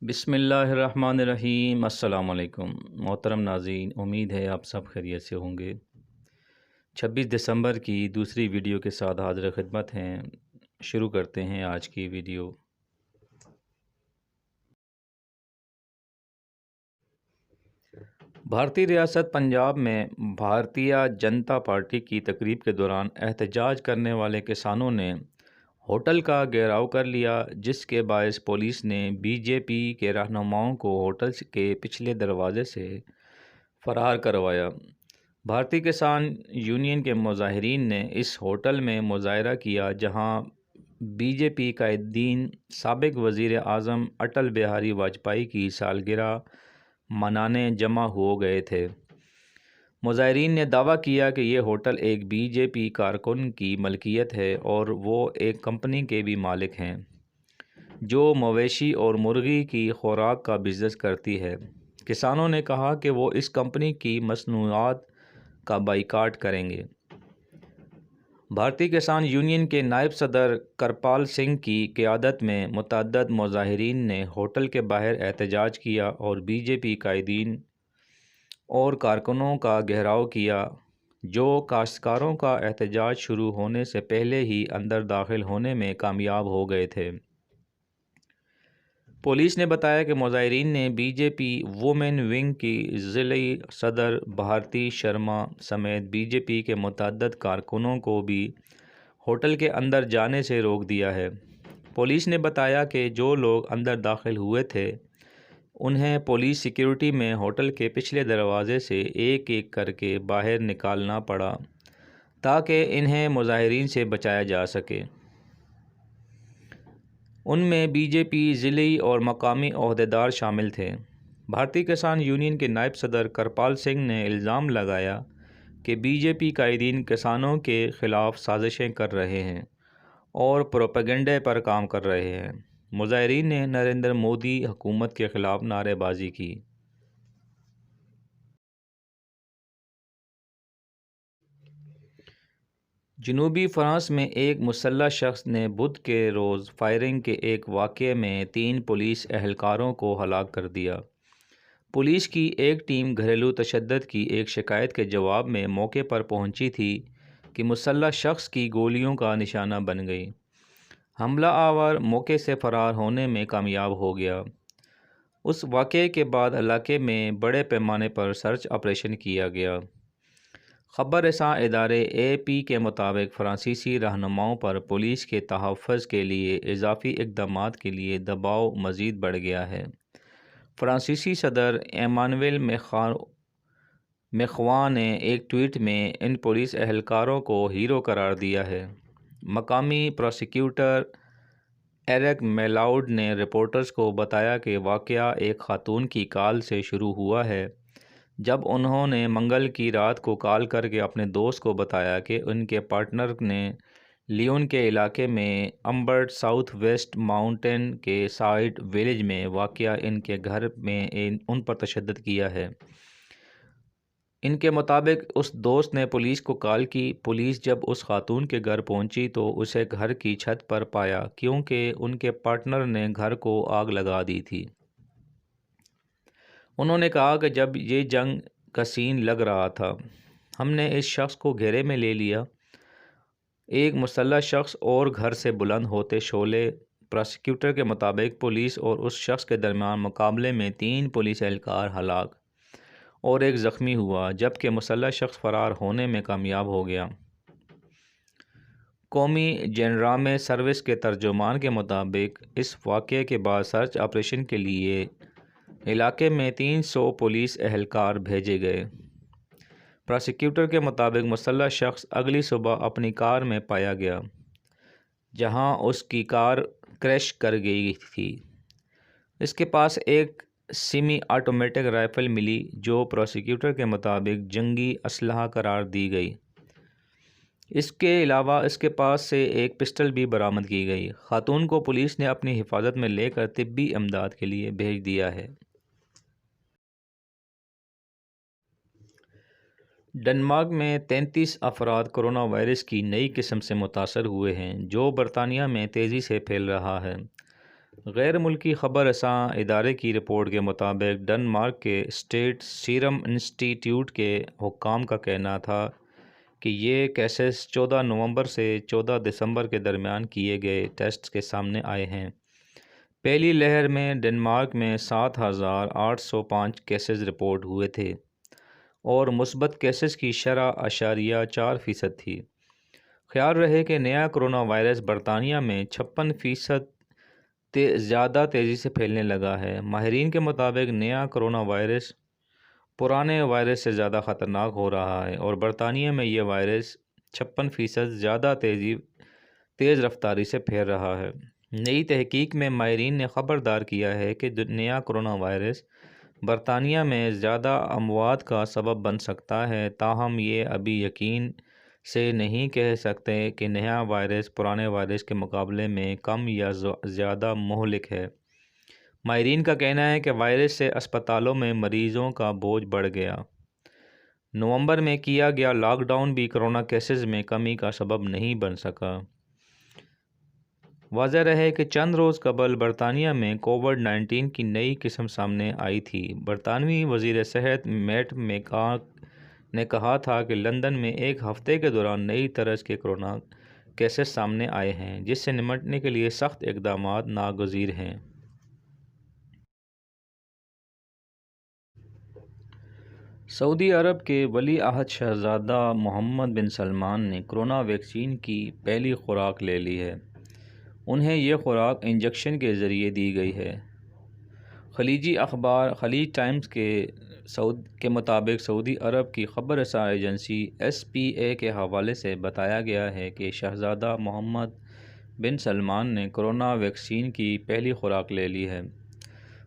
بسم اللہ الرحمن الرحیم۔ السلام علیکم محترم ناظرین، امید ہے آپ سب خیریت سے ہوں گے۔ 26 دسمبر کی دوسری ویڈیو کے ساتھ حاضر خدمت ہیں۔ شروع کرتے ہیں آج کی ویڈیو۔ بھارتی ریاست پنجاب میں بھارتیہ جنتا پارٹی کی تقریب کے دوران احتجاج کرنے والے کسانوں نے ہوٹل کا گھیراؤ کر لیا، جس کے باعث پولیس نے بی جے پی کے رہنماؤں کو ہوٹل کے پچھلے دروازے سے فرار کروایا۔ بھارتی کسان یونین کے مظاہرین نے اس ہوٹل میں مظاہرہ کیا جہاں بی جے پی قائدین سابق وزیر اعظم اٹل بہاری واجپئی کی سالگرہ منانے جمع ہو گئے تھے۔ مظاہرین نے دعویٰ کیا کہ یہ ہوٹل ایک بی جے پی کارکن کی ملکیت ہے اور وہ ایک کمپنی کے بھی مالک ہیں جو مویشی اور مرغی کی خوراک کا بزنس کرتی ہے۔ کسانوں نے کہا کہ وہ اس کمپنی کی مصنوعات کا بائیکاٹ کریں گے۔ بھارتی کسان یونین کے نائب صدر کرپال سنگھ کی قیادت میں متعدد مظاہرین نے ہوٹل کے باہر احتجاج کیا اور بی جے پی قائدین اور کارکنوں کا گھیراؤ کیا، جو کاشتکاروں کا احتجاج شروع ہونے سے پہلے ہی اندر داخل ہونے میں کامیاب ہو گئے تھے۔ پولیس نے بتایا کہ مظاہرین نے بی جے پی وومین ونگ کی ضلعی صدر بھارتی شرما سمیت بی جے پی کے متعدد کارکنوں کو بھی ہوٹل کے اندر جانے سے روک دیا ہے۔ پولیس نے بتایا کہ جو لوگ اندر داخل ہوئے تھے انہیں پولیس سیکیورٹی میں ہوٹل کے پچھلے دروازے سے ایک ایک کر کے باہر نکالنا پڑا تاکہ انہیں مظاہرین سے بچایا جا سکے۔ ان میں بی جے پی ضلعی اور مقامی عہدیدار شامل تھے۔ بھارتی کسان یونین کے نائب صدر کرپال سنگھ نے الزام لگایا کہ بی جے پی قائدین کسانوں کے خلاف سازشیں کر رہے ہیں اور پروپیگنڈے پر کام کر رہے ہیں۔ مظاہرین نے نریندر مودی حکومت کے خلاف نعرے بازی کی۔ جنوبی فرانس میں ایک مسلح شخص نے بدھ کے روز فائرنگ کے ایک واقعے میں 3 پولیس اہلکاروں کو ہلاک کر دیا۔ پولیس کی ایک ٹیم گھریلو تشدد کی ایک شکایت کے جواب میں موقع پر پہنچی تھی کہ مسلح شخص کی گولیوں کا نشانہ بن گئی۔ حملہ آور موقع سے فرار ہونے میں کامیاب ہو گیا۔ اس واقعے کے بعد علاقے میں بڑے پیمانے پر سرچ آپریشن کیا گیا۔ خبر رساں ادارے اے پی کے مطابق فرانسیسی رہنماؤں پر پولیس کے تحفظ کے لیے اضافی اقدامات کے لیے دباؤ مزید بڑھ گیا ہے۔ فرانسیسی صدر ایمانوئل میخواں نے ایک ٹویٹ میں ان پولیس اہلکاروں کو ہیرو قرار دیا ہے۔ مقامی پروسیکیوٹر ایرک میلاؤڈ نے رپورٹرز کو بتایا کہ واقعہ ایک خاتون کی کال سے شروع ہوا ہے جب انہوں نے منگل کی رات کو کال کر کے اپنے دوست کو بتایا کہ ان کے پارٹنر نے لیون کے علاقے میں امبرٹ ساؤتھ ویسٹ ماؤنٹین کے سائڈ ویلیج میں واقع ان کے گھر میں ان پر تشدد کیا ہے۔ ان کے مطابق اس دوست نے پولیس کو کال کی۔ پولیس جب اس خاتون کے گھر پہنچی تو اسے گھر کی چھت پر پایا کیونکہ ان کے پارٹنر نے گھر کو آگ لگا دی تھی۔ انہوں نے کہا کہ جب یہ جنگ کا سین لگ رہا تھا ہم نے اس شخص کو گھیرے میں لے لیا۔ ایک مسلح شخص اور گھر سے بلند ہوتے شعلے۔ پروسیکیوٹر کے مطابق پولیس اور اس شخص کے درمیان مقابلے میں 3 پولیس اہلکار ہلاک اور ایک زخمی ہوا جبکہ مسلح شخص فرار ہونے میں کامیاب ہو گیا۔ قومی جنرالمے سروس کے ترجمان کے مطابق اس واقعے کے بعد سرچ آپریشن کے لیے علاقے میں 300 پولیس اہلکار بھیجے گئے۔ پروسیکیوٹر کے مطابق مسلح شخص اگلی صبح اپنی کار میں پایا گیا جہاں اس کی کار کریش کر گئی تھی۔ اس کے پاس ایک سیمی آٹومیٹک رائفل ملی جو پروسیکیوٹر کے مطابق جنگی اسلحہ قرار دی گئی۔ اس کے علاوہ اس کے پاس سے ایک پسٹل بھی برآمد کی گئی۔ خاتون کو پولیس نے اپنی حفاظت میں لے کر طبی امداد کے لیے بھیج دیا ہے۔ ڈنمارک میں 33 افراد کرونا وائرس کی نئی قسم سے متاثر ہوئے ہیں جو برطانیہ میں تیزی سے پھیل رہا ہے۔ غیر ملکی خبر رساں ادارے کی رپورٹ کے مطابق ڈنمارک کے اسٹیٹ سیرم انسٹی ٹیوٹ کے حکام کا کہنا تھا کہ یہ کیسز 14 نومبر سے 14 دسمبر کے درمیان کیے گئے ٹیسٹ کے سامنے آئے ہیں۔ پہلی لہر میں ڈنمارک میں 7,805 کیسز رپورٹ ہوئے تھے اور مثبت کیسز کی شرح 4.4% تھی۔ خیال رہے کہ نیا کرونا وائرس برطانیہ میں 56% زیادہ تیزی سے پھیلنے لگا ہے۔ ماہرین کے مطابق نیا کرونا وائرس پرانے وائرس سے زیادہ خطرناک ہو رہا ہے اور برطانیہ میں یہ وائرس 56% زیادہ تیز رفتاری سے پھیل رہا ہے۔ نئی تحقیق میں ماہرین نے خبردار کیا ہے کہ نیا کرونا وائرس برطانیہ میں زیادہ اموات کا سبب بن سکتا ہے، تاہم یہ ابھی یقین سے نہیں کہہ سکتے کہ نیا وائرس پرانے وائرس کے مقابلے میں کم یا زیادہ مہلک ہے۔ ماہرین کا کہنا ہے کہ وائرس سے اسپتالوں میں مریضوں کا بوجھ بڑھ گیا۔ نومبر میں کیا گیا لاک ڈاؤن بھی کرونا کیسز میں کمی کا سبب نہیں بن سکا۔ واضح رہے کہ چند روز قبل برطانیہ میں کووڈ-19 کی نئی قسم سامنے آئی تھی۔ برطانوی وزیر صحت میٹ میکاک نے کہا تھا کہ لندن میں ایک ہفتے کے دوران نئی طرز کے کرونا کیسز سامنے آئے ہیں، جس سے نمٹنے کے لیے سخت اقدامات ناگزیر ہیں۔ سعودی عرب کے ولی عہد شہزادہ محمد بن سلمان نے کرونا ویکسین کی پہلی خوراک لے لی ہے۔ انہیں یہ خوراک انجیکشن کے ذریعے دی گئی ہے۔ خلیجی اخبار خلیج ٹائمز کے مطابق سعودی عرب کی خبر رساں ایجنسی SPA کے حوالے سے بتایا گیا ہے کہ شہزادہ محمد بن سلمان نے کرونا ویکسین کی پہلی خوراک لے لی ہے۔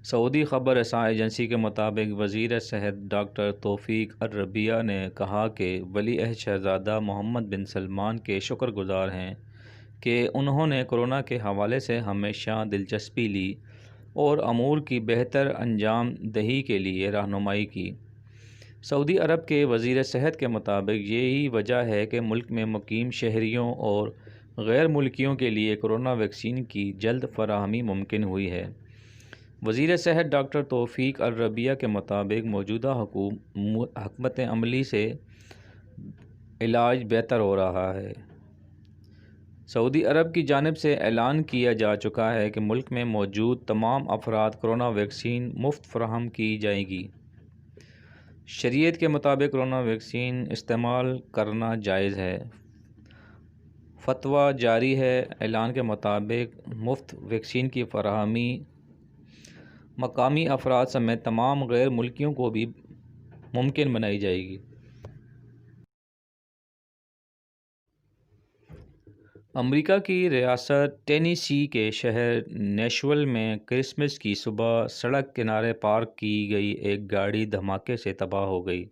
سعودی خبر رساں ایجنسی کے مطابق وزیر صحت ڈاکٹر توفیق الربیع نے کہا کہ ولی عہد شہزادہ محمد بن سلمان کے شکر گزار ہیں کہ انہوں نے کرونا کے حوالے سے ہمیشہ دلچسپی لی اور امور کی بہتر انجام دہی کے لیے رہنمائی کی۔ سعودی عرب کے وزیر صحت کے مطابق یہی وجہ ہے کہ ملک میں مقیم شہریوں اور غیر ملکیوں کے لیے کرونا ویکسین کی جلد فراہمی ممکن ہوئی ہے۔ وزیر صحت ڈاکٹر توفیق الربیع کے مطابق موجودہ حکمت عملی سے علاج بہتر ہو رہا ہے۔ سعودی عرب کی جانب سے اعلان کیا جا چکا ہے کہ ملک میں موجود تمام افراد کرونا ویکسین مفت فراہم کی جائے گی۔ شریعت کے مطابق کرونا ویکسین استعمال کرنا جائز ہے۔ فتویٰ جاری ہے۔ اعلان کے مطابق مفت ویکسین کی فراہمی مقامی افراد سمیت تمام غیر ملکیوں کو بھی ممکن بنائی جائے گی۔ امریکہ کی ریاست ٹینیسی کے شہر نیشول میں کرسمس کی صبح سڑک کنارے پارک کی گئی ایک گاڑی دھماکے سے تباہ ہو گئی۔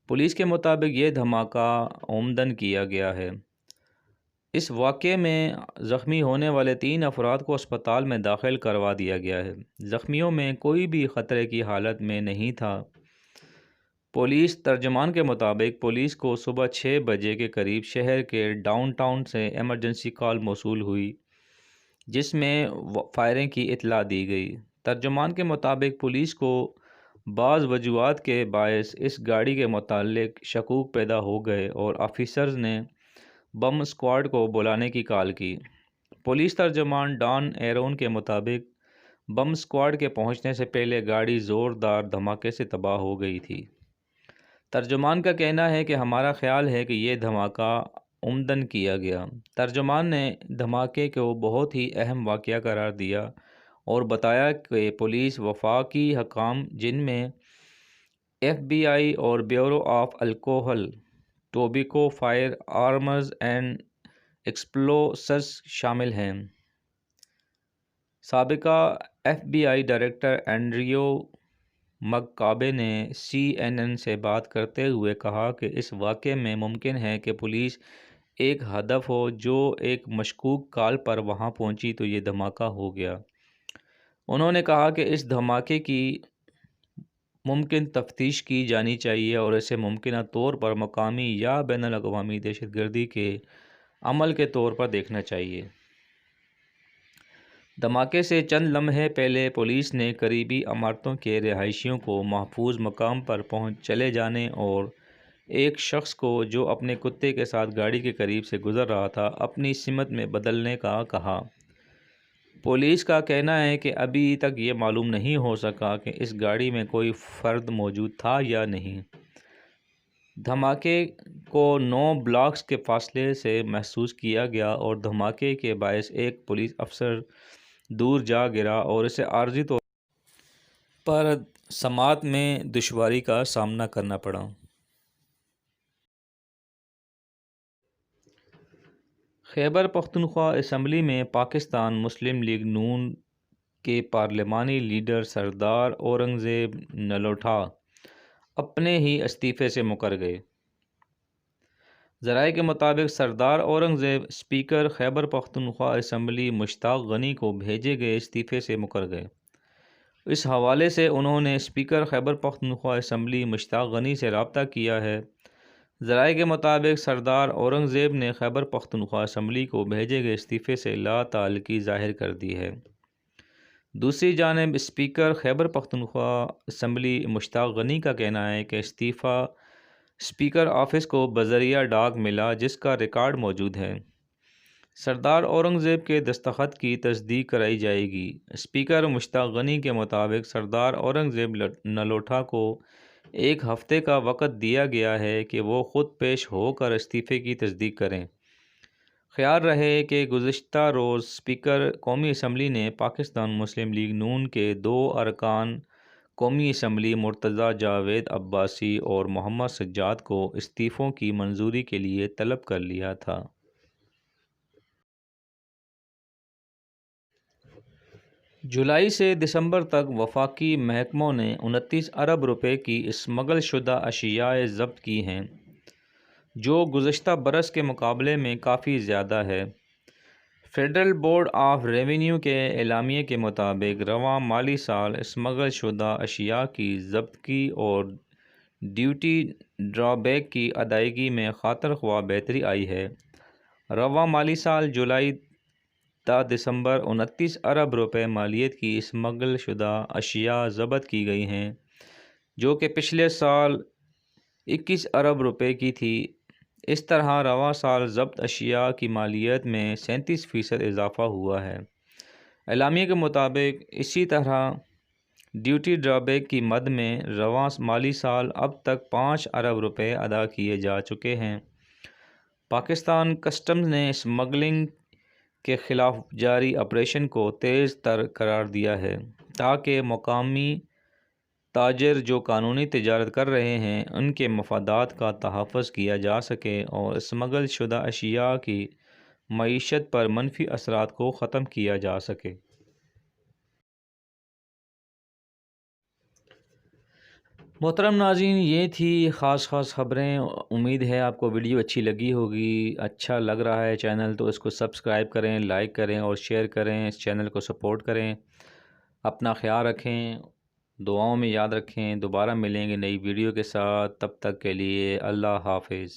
پولیس کے مطابق یہ دھماکہ عمدن کیا گیا ہے۔ اس واقعے میں زخمی ہونے والے 3 افراد کو اسپتال میں داخل کروا دیا گیا ہے۔ زخمیوں میں کوئی بھی خطرے کی حالت میں نہیں تھا۔ پولیس ترجمان کے مطابق پولیس کو صبح 6 بجے کے قریب شہر کے ڈاؤن ٹاؤن سے ایمرجنسی کال موصول ہوئی، جس میں فائرنگ کی اطلاع دی گئی۔ ترجمان کے مطابق پولیس کو بعض وجوہات کے باعث اس گاڑی کے متعلق شکوک پیدا ہو گئے اور آفیسرز نے بم اسکواڈ کو بلانے کی کال کی۔ پولیس ترجمان ڈان ایرون کے مطابق بم اسکواڈ کے پہنچنے سے پہلے گاڑی زوردار دھماکے سے تباہ ہو گئی تھی۔ ترجمان کا کہنا ہے کہ ہمارا خیال ہے کہ یہ دھماکہ عمدن کیا گیا۔ ترجمان نے دھماکے کو بہت ہی اہم واقعہ قرار دیا اور بتایا کہ پولیس وفاقی حکام جن میں FBI اور bureau of alcohol tobacco firearms and explosives شامل ہیں۔ سابقہ FBI ڈائریکٹر اینڈریو مککابے نے CNN سے بات کرتے ہوئے کہا کہ اس واقعے میں ممکن ہے کہ پولیس ایک ہدف ہو جو ایک مشکوک کال پر وہاں پہنچی تو یہ دھماکہ ہو گیا۔ انہوں نے کہا کہ اس دھماکے کی ممکن تفتیش کی جانی چاہیے اور اسے ممکنہ طور پر مقامی یا بین الاقوامی دہشت گردی کے عمل کے طور پر دیکھنا چاہیے۔ دھماکے سے چند لمحے پہلے پولیس نے قریبی عمارتوں کے رہائشیوں کو محفوظ مقام پر چلے جانے اور ایک شخص کو جو اپنے کتے کے ساتھ گاڑی کے قریب سے گزر رہا تھا اپنی سمت میں بدلنے کا کہا۔ پولیس کا کہنا ہے کہ ابھی تک یہ معلوم نہیں ہو سکا کہ اس گاڑی میں کوئی فرد موجود تھا یا نہیں۔ دھماکے کو 9 بلاکس کے فاصلے سے محسوس کیا گیا اور دھماکے کے باعث ایک پولیس افسر دور جا گرا اور اسے عارضی طور پر سماعت میں دشواری کا سامنا کرنا پڑا۔ خیبر پختونخوا اسمبلی میں پاکستان مسلم لیگ نون کے پارلیمانی لیڈر سردار اورنگزیب نلوٹھا اپنے ہی استعفے سے مکر گئے۔ ذرائع کے مطابق سردار اورنگزیب اسپیکر خیبر پختونخوا اسمبلی مشتاق غنی کو بھیجے گئے استعفے سے مکر گئے۔ اس حوالے سے انہوں نے اسپیکر خیبر پختونخوا اسمبلی مشتاق غنی سے رابطہ کیا ہے۔ ذرائع کے مطابق سردار اورنگزیب نے خیبر پختونخوا اسمبلی کو بھیجے گئے استعفے سے لا تعلقی ظاہر کر دی ہے۔ دوسری جانب اسپیکر خیبر پختونخوا اسمبلی مشتاق غنی کا کہنا ہے کہ استعفیٰ اسپیکر آفس کو بذریعہ ڈاک ملا جس کا ریکارڈ موجود ہے۔ سردار اورنگزیب کے دستخط کی تصدیق کرائی جائے گی۔ اسپیکر مشتاق غنی کے مطابق سردار اورنگزیب نلوٹھا کو 1 ہفتے کا وقت دیا گیا ہے کہ وہ خود پیش ہو کر استعفے کی تصدیق کریں۔ خیال رہے کہ گزشتہ روز اسپیکر قومی اسمبلی نے پاکستان مسلم لیگ نون کے 2 ارکان قومی اسمبلی مرتضیٰ جاوید عباسی اور محمد سجاد کو استعفوں کی منظوری کے لیے طلب کر لیا تھا۔ جولائی سے دسمبر تک وفاقی محکموں نے 29 ارب روپے کی اسمگل شدہ اشیاء ضبط کی ہیں، جو گزشتہ برس کے مقابلے میں کافی زیادہ ہے۔ فیڈرل بورڈ آف ریونیو کے اعلامیے کے مطابق رواں مالی سال اسمگل شدہ اشیاء کی ضبطگی اور ڈیوٹی ڈرا بیک کی ادائیگی میں خاطر خواہ بہتری آئی ہے۔ رواں مالی سال جولائی تا دسمبر 29 ارب روپے مالیت کی اسمگل شدہ اشیاء ضبط کی گئی ہیں، جو کہ پچھلے سال 21 ارب روپے کی تھی۔ اس طرح رواں سال ضبط اشیاء کی مالیت میں 37% اضافہ ہوا ہے۔ اعلامیے کے مطابق اسی طرح ڈیوٹی ڈرا بیک کی مد میں رواں مالی سال اب تک 5 ارب روپے ادا کیے جا چکے ہیں۔ پاکستان کسٹمز نے اسمگلنگ کے خلاف جاری آپریشن کو تیز تر قرار دیا ہے تاکہ مقامی تاجر جو قانونی تجارت کر رہے ہیں ان کے مفادات کا تحفظ کیا جا سکے اور اسمگل شدہ اشیاء کی معیشت پر منفی اثرات کو ختم کیا جا سکے۔ محترم ناظرین، یہ تھی خاص خبریں۔ امید ہے آپ کو ویڈیو اچھی لگی ہوگی۔ اچھا لگ رہا ہے چینل تو اس کو سبسکرائب کریں، لائک کریں اور شیئر کریں، اس چینل کو سپورٹ کریں۔ اپنا خیال رکھیں، دعاؤں میں یاد رکھیں۔ دوبارہ ملیں گے نئی ویڈیو کے ساتھ، تب تک کے لیے اللہ حافظ۔